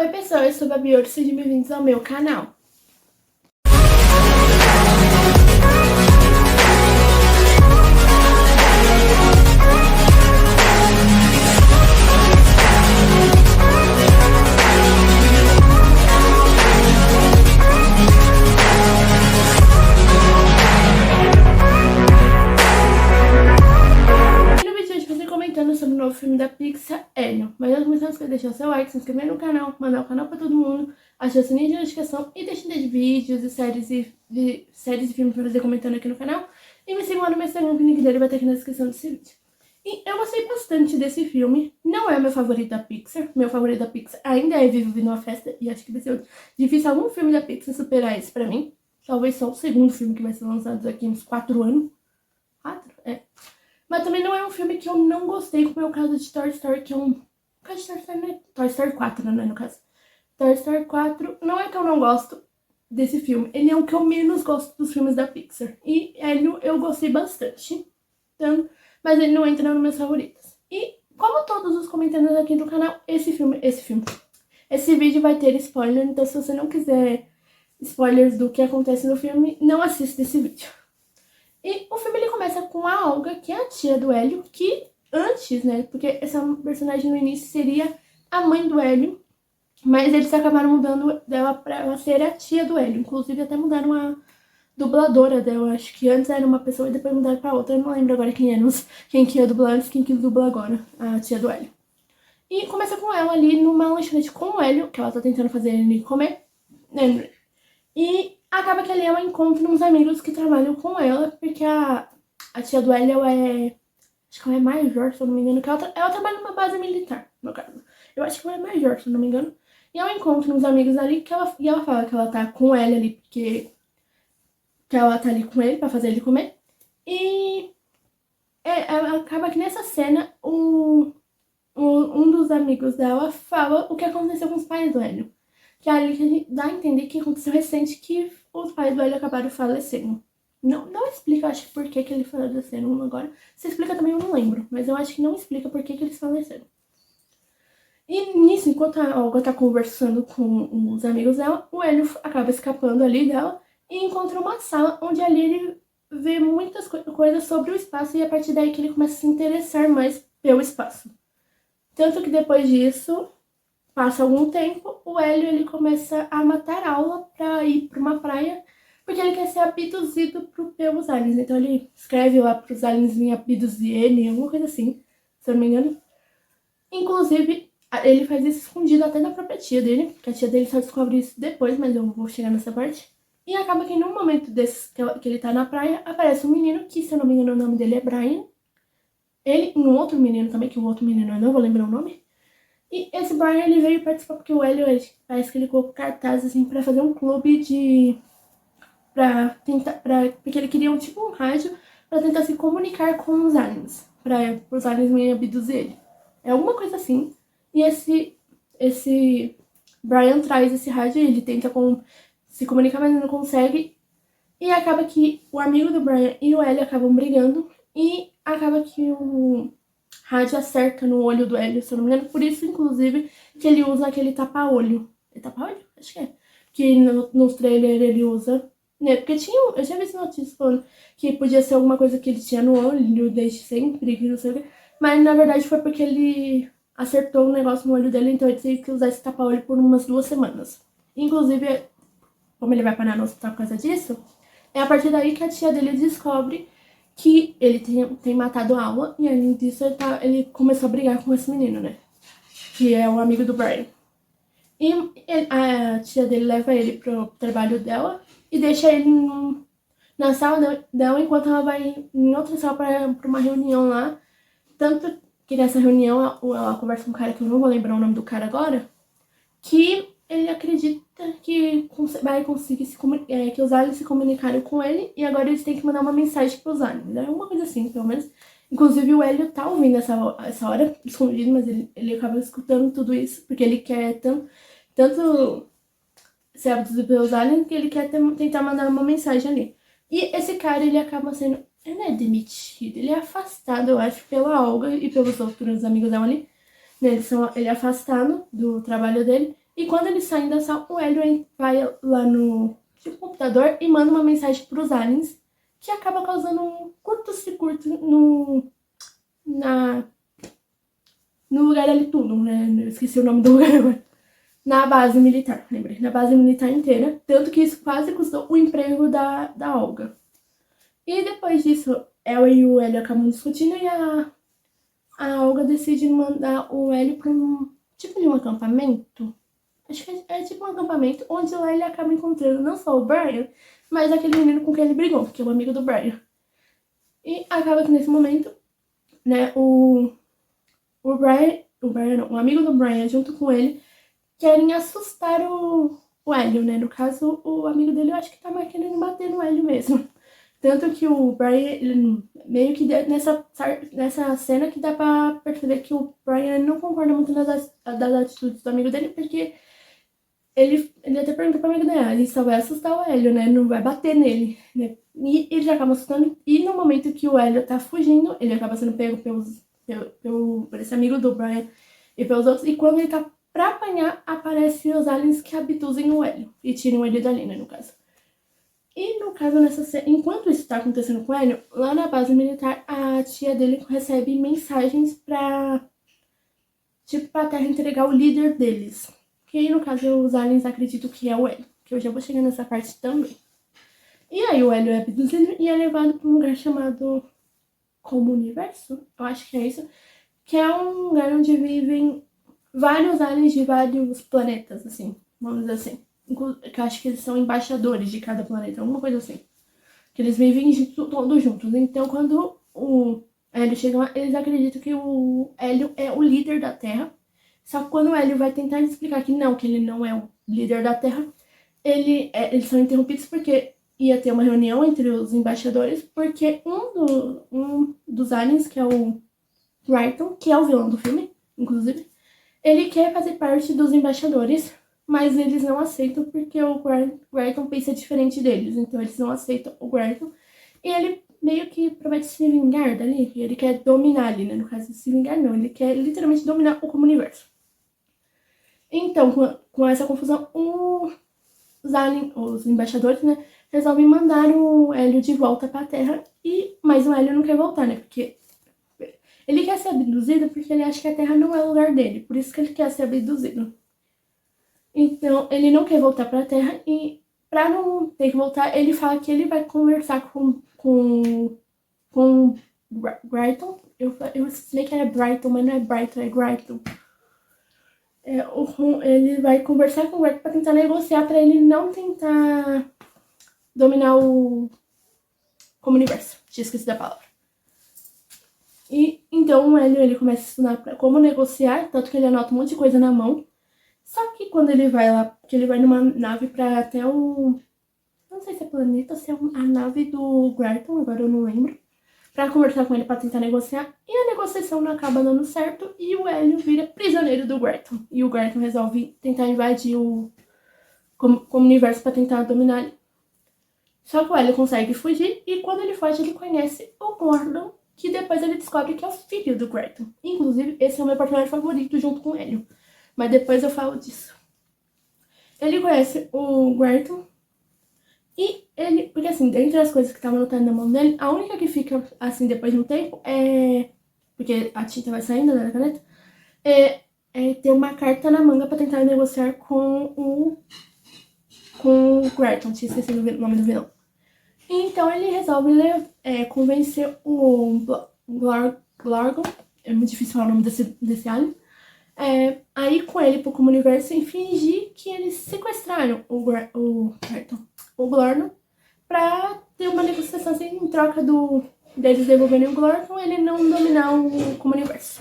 Oi pessoal, eu sou a Babi Ouro, sejam bem-vindos ao meu canal. E no vídeo de hoje eu vou estar comentando sobre o novo filme da Pixar, Elio. Mas antes de começar, você deixar o seu like, se inscrever no canal, mandar o canal pra todo mundo, ativar o sininho de notificação e deixar de vídeos e séries e filmes pra fazer comentando aqui no canal. E me sigam lá no meu Instagram, o link dele vai estar aqui na descrição desse vídeo. E eu gostei bastante desse filme, não é o meu favorito da Pixar, meu favorito da Pixar ainda é Vivo Vindo uma Festa, e acho que vai ser difícil algum filme da Pixar superar esse pra mim. Talvez só o segundo filme que vai ser lançado daqui uns 4 anos. 4? É. Mas também não é um filme que eu não gostei, como é o caso de Toy Story, que é um... Toy Story, né? Toy Story 4, né, no caso. Toy Story 4, não é que eu não gosto desse filme, ele é o que eu menos gosto dos filmes da Pixar. E ele eu gostei bastante, então, mas ele não entra nos meus favoritos. E como todos os comentários aqui do canal, esse vídeo vai ter spoiler, então se você não quiser spoilers do que acontece no filme, não assista esse vídeo. E o filme ele começa com a Olga, que é a tia do Hélio, que antes, né, porque essa personagem no início seria a mãe do Hélio, mas eles acabaram mudando dela pra ela ser a tia do Hélio. Inclusive até mudaram a dubladora dela, acho que antes era uma pessoa e depois mudaram pra outra, eu não lembro agora quem que ia dublar antes, quem que dubla agora, a tia do Hélio. E começa com ela ali numa lanchonete com o Hélio, que ela tá tentando fazer ele comer, né, e acaba que ali ela encontra uns amigos que trabalham com ela, porque a tia do Hélio é... Acho que ela é major, se eu não me engano, que ela trabalha numa base militar, no caso. Eu acho que ela é major, se eu não me engano. E ela encontra uns amigos ali e ela fala que ela tá com ele ali, porque que ela tá ali com ele pra fazer ele comer. E ela acaba que nessa cena, um dos amigos dela fala o que aconteceu com os pais do Hélio. Que é ali que a gente dá a entender que aconteceu recente, que os pais do Hélio acabaram falecendo. Não explica, acho, por que eles faleceram agora. Se explica também, eu não lembro. Mas eu acho que não explica por que eles faleceram. E nisso, enquanto a Olga tá conversando com os amigos dela, o Hélio acaba escapando ali dela e encontra uma sala onde ali ele vê muitas coisas sobre o espaço, e a partir daí que ele começa a se interessar mais pelo espaço. Tanto que depois disso, passa algum tempo, o Hélio ele começa a matar aula pra ir pra uma praia, porque ele quer ser abduzido pelos aliens. Então ele escreve lá pros aliens virem abduzir ele, alguma coisa assim, se eu não me engano. Inclusive, ele faz isso escondido até da própria tia dele, que a tia dele só descobre isso depois, mas eu vou chegar nessa parte. E acaba que num momento desses que ele tá na praia, aparece um menino que, se eu não me engano, o nome dele é Brian. Ele e um outro menino também, que o outro menino eu não vou lembrar o nome. E esse Brian, ele veio participar porque o Hélio, parece que ele colocou cartaz, assim, pra fazer um clube de... porque ele queria tipo um rádio pra tentar se comunicar com os aliens. Pra os aliens não abduzir ele. É alguma coisa assim. E esse Brian traz esse rádio e ele tenta se comunicar, mas não consegue. E acaba que o amigo do Brian e o Hélio acabam brigando. E acaba que o rádio acerta no olho do Hélio, se eu não me engano. Por isso, inclusive, que ele usa aquele tapa-olho. É tapa-olho? Acho que é. Que nos trailers ele usa. Né? Porque eu já vi esse notícia falando que podia ser alguma coisa que ele tinha no olho desde sempre, que não sei o quê. Mas na verdade foi porque ele acertou um negócio no olho dele, então ele teve que usar esse tapa-olho por umas 2 semanas. Inclusive, como ele vai parar no hospital por causa disso, é a partir daí que a tia dele descobre que ele tem matado a Alma, e além disso ele começou a brigar com esse menino, né? Que é o amigo do Brian. E a tia dele leva ele pro trabalho dela e deixa ele na sala dela, enquanto ela vai em outra sala pra uma reunião lá. Tanto que nessa reunião ela conversa com um cara que eu não vou lembrar o nome do cara agora, que ele acredita que vai conseguir que os aliens se comunicaram com ele e agora eles têm que mandar uma mensagem pros aliens. É uma coisa assim, pelo menos. Inclusive o Hélio tá ouvindo essa hora, escondido, mas ele acaba escutando tudo isso, porque ele quer tanto ser abduzido pelos aliens que ele quer tentar mandar uma mensagem ali. E esse cara, ele acaba sendo... Ele não é demitido, ele é afastado, eu acho, pela Olga e pelos outros amigos dela ali. Ele é afastado do trabalho dele E quando eles saem da sala, o Hélio vai lá no tipo, computador e manda uma mensagem pros aliens, que acaba causando um curto-circuito no lugar ali tudo, né? Eu esqueci o nome do lugar agora. Na base militar, lembrei. Na base militar inteira. Tanto que isso quase custou o emprego da Olga. E depois disso, ela e o Hélio acabam discutindo e a Olga decide mandar o Hélio pra um tipo de um acampamento. Acho que é tipo um acampamento onde lá ele acaba encontrando não só o Brian, mas aquele menino com quem ele brigou, que é o amigo do Brian. E acaba que nesse momento, né, Brian não, o amigo do Brian junto com ele querem assustar o Hélio, né? No caso, o amigo dele eu acho que tá mais querendo bater no Hélio mesmo. Tanto que o Brian, ele meio que nessa cena que dá pra perceber que o Brian não concorda muito das atitudes do amigo dele, porque ele até pergunta pro amigo dele, ele só vai assustar o Hélio, né? Não vai bater nele, né? E ele acaba assustando, e no momento que o Hélio tá fugindo, ele acaba sendo pego por esse amigo do Brian e pelos outros, e quando ele tá pra apanhar, aparecem os aliens que abduzem o Hélio e tiram ele dali, né, no caso. E no caso, enquanto isso tá acontecendo com o Hélio, lá na base militar, a tia dele recebe mensagens pra Terra entregar o líder deles. Que aí, no caso, os aliens acreditam que é o Hélio. Que eu já vou chegar nessa parte também. E aí o Hélio é abduzido e é levado pra um lugar chamado Como Universo? Eu acho que é isso. Que é um lugar onde vivem vários aliens de vários planetas, assim. Vamos dizer assim. Que eu acho que eles são embaixadores de cada planeta, alguma coisa assim. Que eles vivem todos juntos. Então, quando o Hélio chega lá, eles acreditam que o Hélio é o líder da Terra. Só que quando o Hélio vai tentar explicar que ele não é o líder da Terra, eles são interrompidos porque ia ter uma reunião entre os embaixadores, porque um dos aliens, que é o Brighton, que é o vilão do filme, inclusive, ele quer fazer parte dos embaixadores, mas eles não aceitam porque o Brighton pensa diferente deles, então eles não aceitam o Brighton. E ele meio que promete se vingar dali, e ele quer dominar ali, né? No caso, se vingar não, ele quer literalmente dominar o como universo. Então, com essa confusão, os embaixadores, né, resolvem mandar o Hélio de volta pra Terra, mas o Hélio não quer voltar, né? Porque ele quer ser abduzido porque ele acha que a Terra não é o lugar dele, por isso que ele quer ser abduzido. Então, ele não quer voltar pra Terra e, pra não ter que voltar, ele fala que ele vai conversar com Brighton. Eu sei que era Brighton, mas não é Brighton, é Brighton. Ele vai conversar com o Brighton pra tentar negociar pra ele não tentar dominar o como universo. Tinha esquecido a palavra. E então o Hélio, ele começa a estudar pra como negociar, tanto que ele anota um monte de coisa na mão. Só que quando ele vai lá, que ele vai numa nave pra até o... Não sei se é planeta ou se é a nave do Brighton, agora eu não lembro. Pra conversar com ele pra tentar negociar. E a negociação não acaba dando certo e o Hélio vira prisioneiro do Brighton. E o Brighton resolve tentar invadir o como universo pra tentar dominar ele. Só que o Hélio consegue fugir e quando ele foge ele conhece o Gordon, que depois ele descobre que é o filho do Brighton. Inclusive, esse é o meu personagem favorito junto com o Hélio. Mas depois eu falo disso. Ele conhece o Brighton e ele... Porque assim, dentre as coisas que estavam anotadas na mão dele, a única que fica assim depois de um tempo é... Porque a tinta vai saindo, né, da caneta. É ter uma carta na manga pra tentar negociar com o Brighton. Tinha esquecido o nome do vilão. Então ele resolve convencer o Glargon. É muito difícil falar o nome desse alien. Aí com ele pro como universo e fingir que eles sequestraram o Gordon pra ter uma negociação assim, em troca deles devolverem o Gordon, ele não dominar o como universo.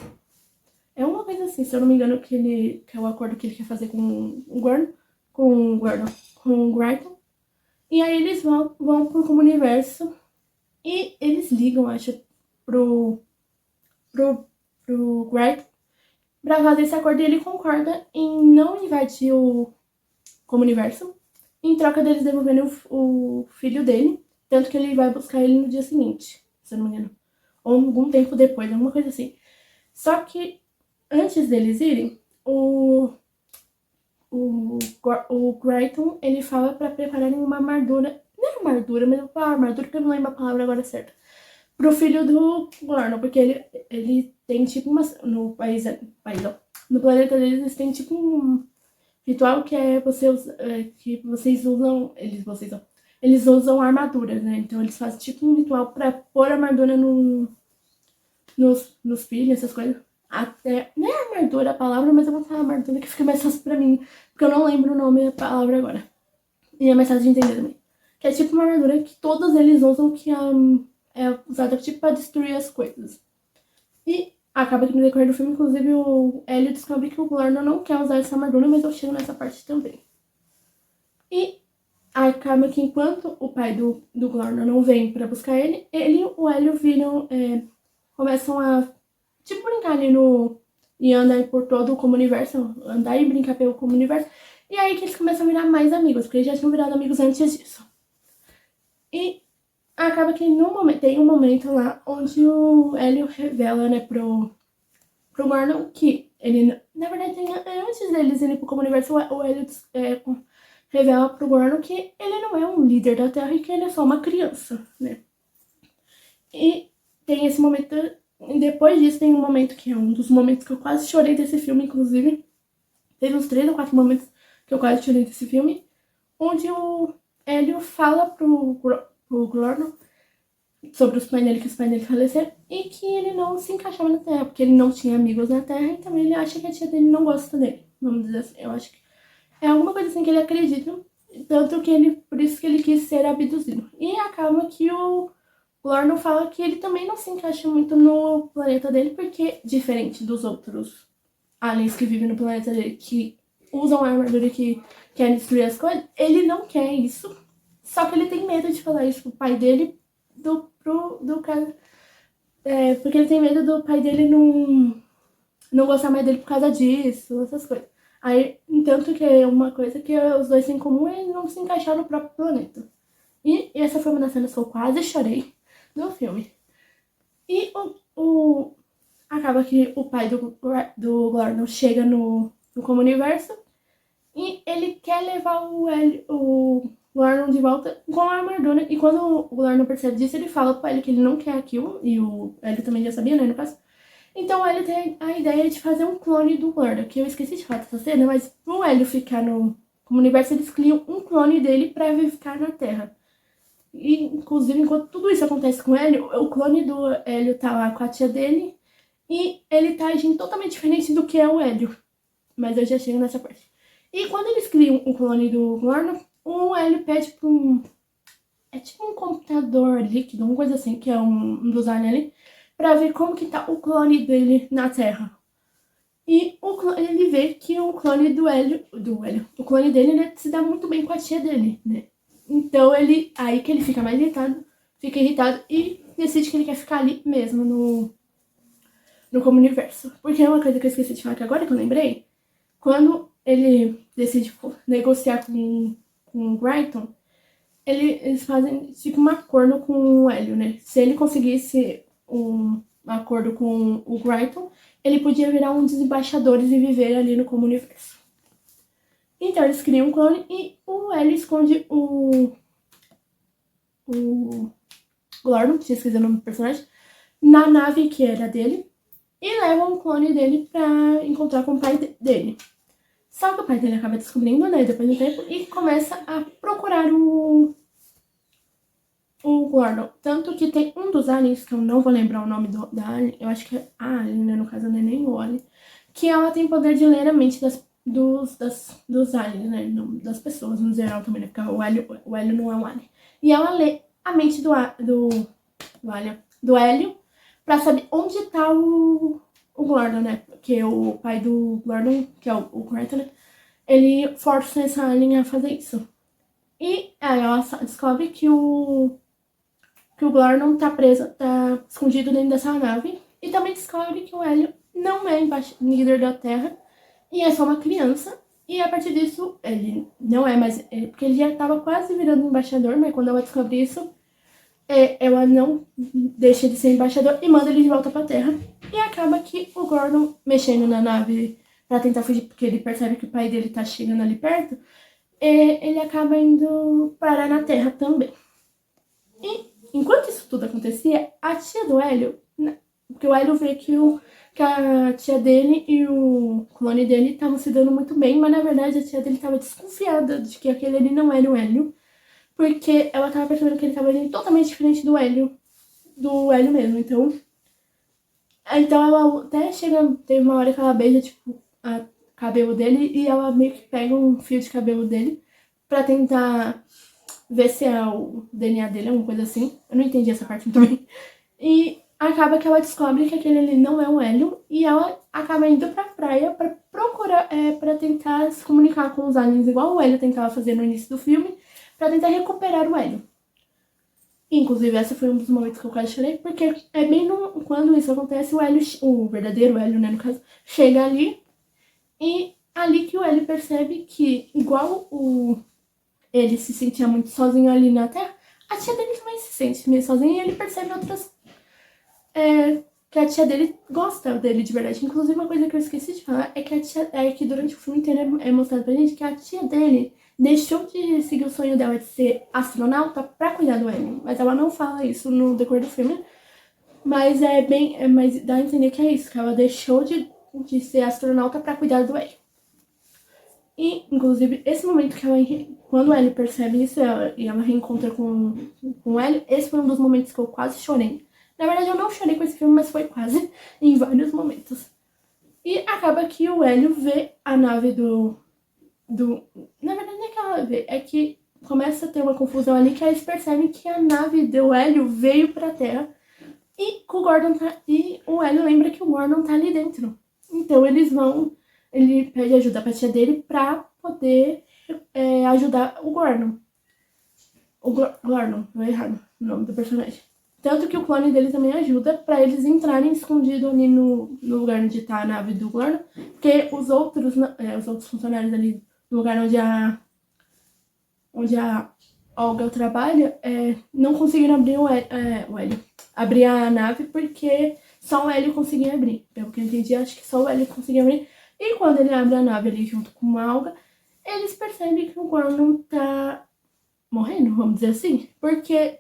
É uma coisa assim, se eu não me engano, que é o acordo que ele quer fazer com o Gordon. E aí eles vão pro como universo e eles ligam, acho, pro Gordon pra fazer esse acordo e ele concorda em não invadir o como universo, em troca deles devolverem o filho dele, tanto que ele vai buscar ele no dia seguinte, se eu não me engano, ou algum tempo depois, alguma coisa assim. Só que antes deles irem, o o Crichton, ele fala pra prepararem uma armadura, não é armadura, mas eu vou falar armadura porque eu não lembro a palavra agora certa, pro filho do Gordon, porque ele tem tipo uma, no país não, no planeta deles eles têm tipo um ritual que é que vocês usam, eles usam armaduras, né? Então eles fazem tipo um ritual pra pôr armadura nos filhos, essas coisas. Até, não é armadura a palavra, mas eu vou falar armadura que fica mais fácil pra mim, porque eu não lembro o nome da palavra agora. E é mais fácil de entender também. Que é tipo uma armadura que todos eles usam, que é usada tipo pra destruir as coisas. E acaba que no decorrer do filme, inclusive, o Ellie descobre que o Gordon não quer usar essa armadura, mas eu chego nessa parte também. E acaba que enquanto o pai do Gordon não vem pra buscar ele e o Ellie viram, começam a tipo brincar ali e andar por todo o universo, andar e brincar pelo universo. E aí que eles começam a virar mais amigos, porque eles já tinham virado amigos antes disso. E acaba que tem um momento lá onde o Hélio revela, né, pro Gordon que ele, na verdade, antes deles irem pro universo, o Hélio revela pro Gordon que ele não é um líder da Terra e que ele é só uma criança, né. E tem esse momento, depois disso tem um momento que é um dos momentos que eu quase chorei desse filme, inclusive. Teve uns 3 ou 4 momentos que eu quase chorei desse filme, onde o Hélio fala pro Gordon sobre os pais dele, que os pais dele faleceram, e que ele não se encaixava na Terra, porque ele não tinha amigos na Terra, e também ele acha que a tia dele não gosta dele, vamos dizer assim. Eu acho que é alguma coisa assim que ele acredita, tanto que ele, por isso que ele quis ser abduzido. E acaba que o Gordon fala que ele também não se encaixa muito no planeta dele, porque, diferente dos outros aliens que vivem no planeta dele, que usam a armadura que querem destruir as coisas, ele não quer isso. Só que ele tem medo de falar isso pro pai dele, do cara. Porque ele tem medo do pai dele não gostar mais dele por causa disso, essas coisas. Aí, tanto que é uma coisa que os dois têm em comum é não se encaixar no próprio planeta. E essa foi uma das cenas que eu quase chorei no filme. E acaba que o pai do Gordon chega no universo e ele quer levar o Gordon de volta com a armadura. E quando o Gordon percebe disso, ele fala pro Ellie que ele não quer aquilo. E o Ellie também já sabia, né, no caso. Então o Ellie tem a ideia de fazer um clone do Gordon, que eu esqueci de falar dessa cena, mas pro Ellie ficar no universo, eles criam um clone dele pra ficar na Terra. E, inclusive, enquanto tudo isso acontece com o Hélio, o clone do Hélio tá lá com a tia dele e ele tá agindo totalmente diferente do que é o Hélio. Mas eu já chego nessa parte. E quando eles criam o clone do Gordon, o Hélio pede pra é tipo um computador líquido, uma coisa assim, que é um dos aliens ali, pra ver como que tá o clone dele na Terra. E ele vê que o clone o clone dele, né, se dá muito bem com a tia dele, né? Então aí que ele fica mais irritado e decide que ele quer ficar ali mesmo no universo. Porque é uma coisa que eu esqueci de falar que agora que eu lembrei, quando ele decide negociar com o Crichton, eles fazem tipo um acordo com o Hélio, né? Se ele conseguisse um acordo com o Crichton, ele podia virar um dos embaixadores e viver ali no universo. Então eles criam um clone e o Hélio esconde o Gordon, que esqueci o nome do personagem, na nave que era dele e leva um clone dele pra encontrar com o pai dele. Só que o pai dele acaba descobrindo, né, depois do tempo, e começa a procurar o Gordon. Tanto que tem um dos aliens, que eu não vou lembrar o nome da alien, eu acho que é a alien, né, no caso não é nem o alien, que ela tem poder de ler a mente dos aliens, né, não, das pessoas no geral também, né, porque o Hélio não é um alien. E ela lê a mente do Hélio pra saber onde tá o Gordon, né, que é o pai do Gordon, que é o Crichton, né, ele força essa alien a fazer isso. E aí ela descobre que o Gordon tá preso, tá escondido dentro dessa nave. E também descobre que o Hélio não é líder da Terra e é só uma criança. E a partir disso, ele não é mais... porque ele já tava quase virando embaixador, mas quando ela descobre isso, ela não deixa de ser embaixador e manda ele de volta pra Terra. E acaba que o Gordon, mexendo na nave pra tentar fugir, porque ele percebe que o pai dele tá chegando ali perto, ele acaba indo parar na Terra também. E enquanto isso tudo acontecia, a tia do Hélio, porque o Hélio vê que a tia dele e o clone dele estavam se dando muito bem, mas na verdade a tia dele estava desconfiada de que aquele ali não era o Hélio, porque ela estava percebendo que ele estava agindo totalmente diferente do Hélio mesmo. Então ela até chega, teve uma hora que ela beija, tipo, o cabelo dele e ela meio que pega um fio de cabelo dele pra tentar ver se é o DNA dele, alguma coisa assim. Eu não entendi essa parte muito bem. E acaba que ela descobre que aquele ali não é o Hélio e ela acaba indo pra praia pra procurar, pra tentar se comunicar com os aliens, igual o Hélio tentava fazer no início do filme, pra tentar recuperar o Hélio. Inclusive, esse foi um dos momentos que eu quase chorei, porque é bem quando isso acontece, o Hélio, o verdadeiro Hélio, né, no caso, chega ali, e ali que o Hélio percebe que, igual ele se sentia muito sozinho ali na Terra, a tia dele também se sente meio sozinha, e ele percebe outras... que a tia dele gosta dele de verdade. Inclusive, uma coisa que eu esqueci de falar é que durante o filme inteiro é mostrado pra gente que a tia dele deixou de seguir o sonho dela de ser astronauta pra cuidar do Hélio. Mas ela não fala isso no decorrer do filme. Mas mas dá a entender que é isso, que ela deixou de ser astronauta pra cuidar do Hélio. E, inclusive, esse momento que quando o Hélio percebe isso e ela reencontra com o Hélio, esse foi um dos momentos que eu quase chorei. Na verdade, eu não chorei com esse filme, mas foi quase em vários momentos. E acaba que o Hélio vê a nave Na verdade, não é que ela vê, é que começa a ter uma confusão ali, que eles percebem que a nave do Hélio veio pra Terra e o Hélio lembra que o Gordon tá ali dentro. Então ele pede ajuda pra tia dele pra poder ajudar o Gordon. Gordon, não é errado o nome do personagem. Tanto que o clone dele também ajuda pra eles entrarem escondidos ali no lugar onde tá a nave do Gordon, porque os outros funcionários ali no lugar onde a Olga trabalha, não conseguiram abrir o Hélio. Abrir a nave porque só o Hélio conseguia abrir. Pelo que eu entendi, acho que só o Hélio conseguia abrir. E quando ele abre a nave ali junto com a Olga, eles percebem que o Gordon tá morrendo, vamos dizer assim. Porque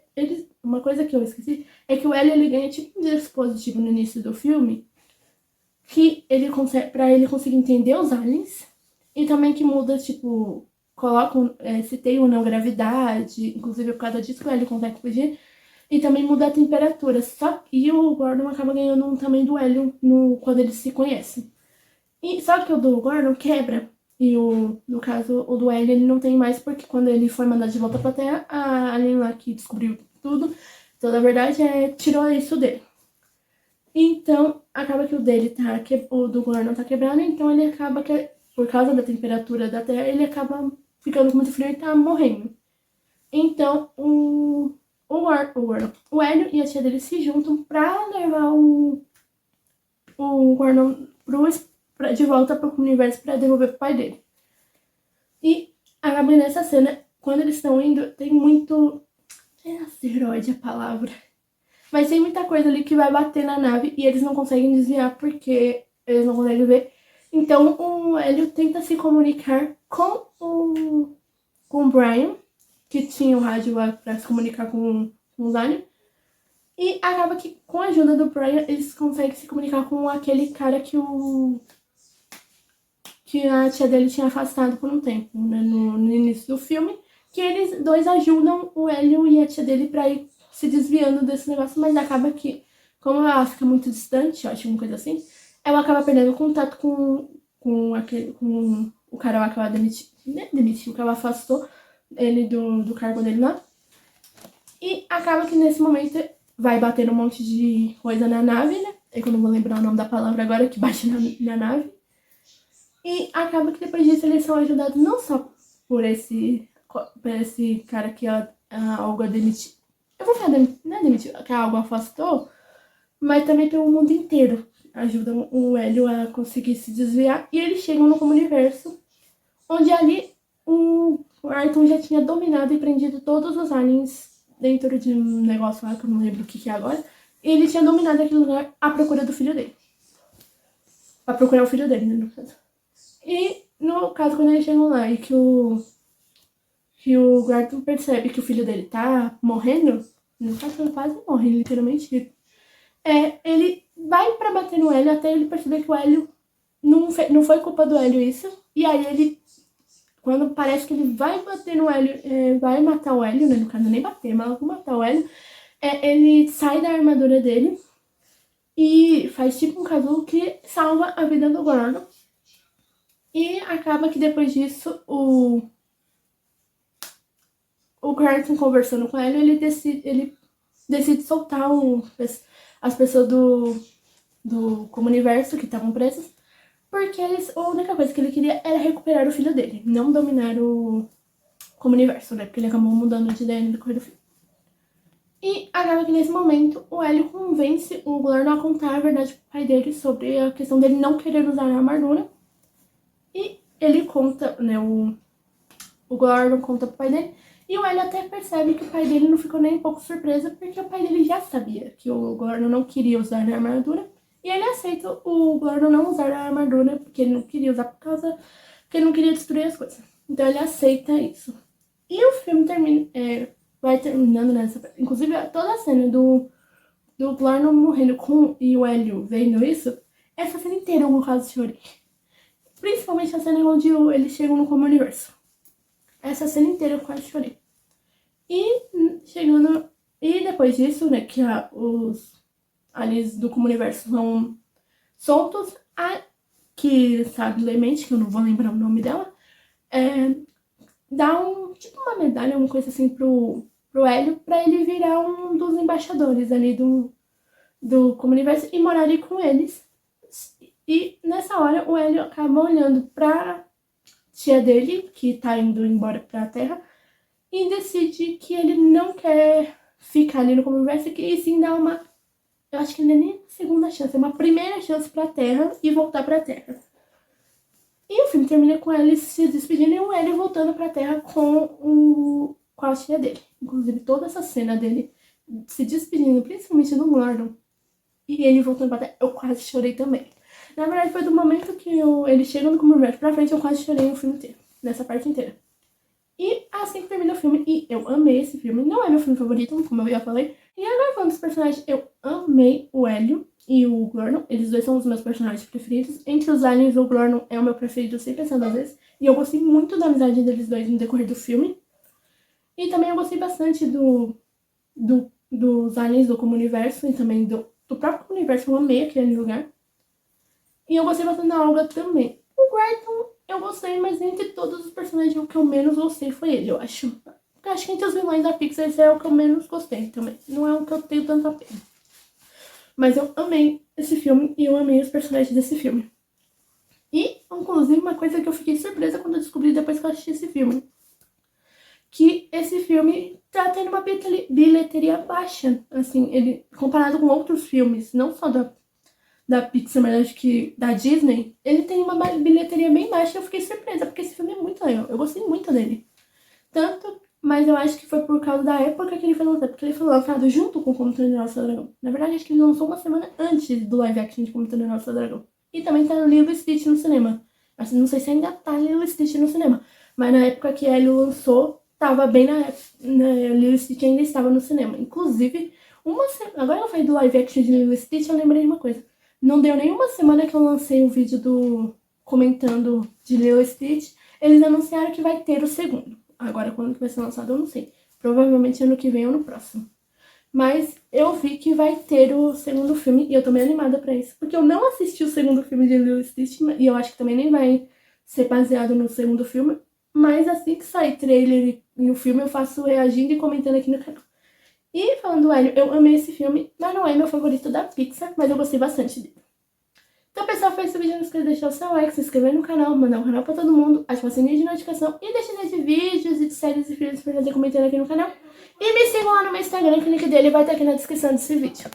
uma coisa que eu esqueci é que o Hélio ele ganha tipo um dispositivo no início do filme que ele consegue, pra ele conseguir entender os aliens, e também que muda, tipo, colocam, se tem ou não gravidade, inclusive por causa disso que o Hélio consegue fugir, e também muda a temperatura. E o Gordon acaba ganhando um também do Hélio quando eles se conhecem. Só que o do Gordon quebra. E no caso, o do Hélio ele não tem mais, porque quando ele foi mandado de volta pra Terra, a alien lá que descobriu tudo, toda a verdade, tirou isso dele. Então, acaba que o do Gordon tá quebrado, então ele acaba que, por causa da temperatura da Terra, ele acaba ficando com muito frio e tá morrendo. Então, o Hélio e a tia dele se juntam pra levar o Gordon de volta pro universo pra devolver pro pai dele. E acaba nessa cena, quando eles estão indo, tem muito... é asteroide a palavra. Mas tem muita coisa ali que vai bater na nave e eles não conseguem desviar porque eles não conseguem ver. Então o Hélio tenta se comunicar com o Brian, que tinha o rádio lá pra se comunicar com os aliens. E acaba que com a ajuda do Brian eles conseguem se comunicar com aquele cara que a tia dele tinha afastado por um tempo, né, no início do filme. Que eles dois ajudam o Hélio e a tia dele pra ir se desviando desse negócio, mas acaba que, como ela fica muito distante, eu acho uma coisa assim, ela acaba perdendo contato com o cara lá que ela demitiu, que ela afastou ele do cargo dele lá. E acaba que nesse momento vai bater um monte de coisa na nave, né? É que eu não vou lembrar o nome da palavra agora, que bate na nave. E acaba que depois disso eles são ajudados não só por esse cara que a Olga demitiu. Eu vou falar, não é demitiu, que a Olga afastou, mas também pelo mundo inteiro. Ajudam o Hélio a conseguir se desviar. E eles chegam no universo, onde ali o Ayrton já tinha dominado e prendido todos os aliens dentro de um negócio lá que eu não lembro o que é agora. E ele tinha dominado aquele lugar à procura do filho dele. Pra procurar o filho dele, né, no caso. E no caso, quando eles chegam lá e que o Gordon percebe que o filho dele tá morrendo, no caso ele quase morre, literalmente. Ele vai pra bater no Hélio até ele perceber que o Hélio não foi culpa do Hélio isso. E aí ele, quando parece que ele vai bater no Hélio, vai matar o Hélio, né? No caso, nem bater, mas matar o Hélio. Ele sai da armadura dele e faz tipo um casulo que salva a vida do Gordon. E acaba que depois disso, o Gordon conversando com ele, ele decide soltar as pessoas do Comuniverso que estavam presas, porque a única coisa que ele queria era recuperar o filho dele, não dominar o Comuniverso, né? Porque ele acabou mudando de ideia no decorrer do filme. E acaba que nesse momento o Hélio convence o Gordon a contar a verdade pro pai dele sobre a questão dele não querer usar a armadura. E ele conta, né? O Gordon conta pro pai dele. E o Hélio até percebe que o pai dele não ficou nem um pouco surpreso, porque o pai dele já sabia que o Gordon não queria usar a armadura. E ele aceita o Gordon não usar a armadura, porque ele não queria usar porque ele não queria destruir as coisas. Então ele aceita isso. E o filme vai terminando nessa... Inclusive, toda a cena do Gordon morrendo e o Hélio vendo isso, essa cena inteira eu quase chorei. Principalmente a cena onde eles chegam no Comuniverso. Essa cena inteira eu quase chorei. E depois disso, né, que os aliens do Comuniverso são soltos, que sabe Lemente, que eu não vou lembrar o nome dela, dá tipo uma medalha, uma coisa assim pro Hélio, pra ele virar um dos embaixadores ali do Comuniverso e morar ali com eles. E nessa hora o Hélio acaba olhando pra tia dele, que tá indo embora pra Terra, e decide que ele não quer ficar ali no Comuniverso e sim dar uma... Eu acho que não é nem uma segunda chance, é uma primeira chance pra Terra e voltar pra Terra. E o filme termina com ele se despedindo e o Hélio voltando pra Terra com a tia dele. Inclusive toda essa cena dele se despedindo, principalmente do Gordon, e ele voltando pra Terra, eu quase chorei também. Na verdade, foi do momento que ele chega no Comuniverso pra frente, eu quase chorei o filme inteiro, nessa parte inteira. E assim que termina o filme, e eu amei esse filme, não é meu filme favorito, como eu já falei. E agora falando dos personagens, eu amei o Hélio e o Gordon, eles dois são os meus personagens preferidos. Entre os aliens, o Gordon é o meu preferido, sem pensar duas vezes. E eu gostei muito da amizade deles dois no decorrer do filme. E também eu gostei bastante dos aliens do Comuniverso e também do próprio Comuniverso, eu amei aquele lugar. E eu gostei bastante da Olga também. O Gordon eu gostei, mas entre todos os personagens o que eu menos gostei foi ele, eu acho. Porque eu acho que entre os vilões da Pixar esse é o que eu menos gostei também. Não é o que eu tenho tanta pena. Mas eu amei esse filme e eu amei os personagens desse filme. E, inclusive, uma coisa que eu fiquei surpresa quando eu descobri depois que eu assisti esse filme. Que esse filme tá tendo uma bilheteria baixa. Assim, ele comparado com outros filmes, não só da Pixar, mas acho que da Disney, ele tem uma bilheteria bem baixa e eu fiquei surpresa, porque esse filme é muito legal. Eu gostei muito dele. Mas eu acho que foi por causa da época que ele foi lançado, porque ele foi lançado junto com Como Treinar o Seu Dragão. Na verdade, acho que ele lançou uma semana antes do live action de Como Treinar o Seu Dragão. E também tá no Lilo e Stitch no cinema. Assim, não sei se ainda tá Lilo e Stitch no cinema, mas na época que ele lançou, tava bem na época, Lilo e Stitch ainda estava no cinema. Inclusive, agora eu falei do live action de Lilo e Stitch, eu lembrei de uma coisa. Não deu nem uma semana que eu lancei um vídeo comentando de Lilo e Stitch, eles anunciaram que vai ter o segundo. Agora, quando que vai ser lançado, eu não sei. Provavelmente ano que vem ou no próximo. Mas eu vi que vai ter o segundo filme e eu tô meio animada pra isso. Porque eu não assisti o segundo filme de Lilo e Stitch e eu acho que também nem vai ser baseado no segundo filme. Mas assim que sair trailer e o filme, eu faço reagindo e comentando aqui no canal. E falando do Hélio, eu amei esse filme, mas não é meu favorito da Pixar, mas eu gostei bastante dele. Então, pessoal, foi esse vídeo. Não esqueça de deixar o seu like, se inscrever no canal, mandar o canal pra todo mundo, ativar o sininho de notificação e deixar de vídeos e de séries e filmes pra fazer comentando aqui no canal. E me sigam lá no meu Instagram, que o link dele vai estar aqui na descrição desse vídeo.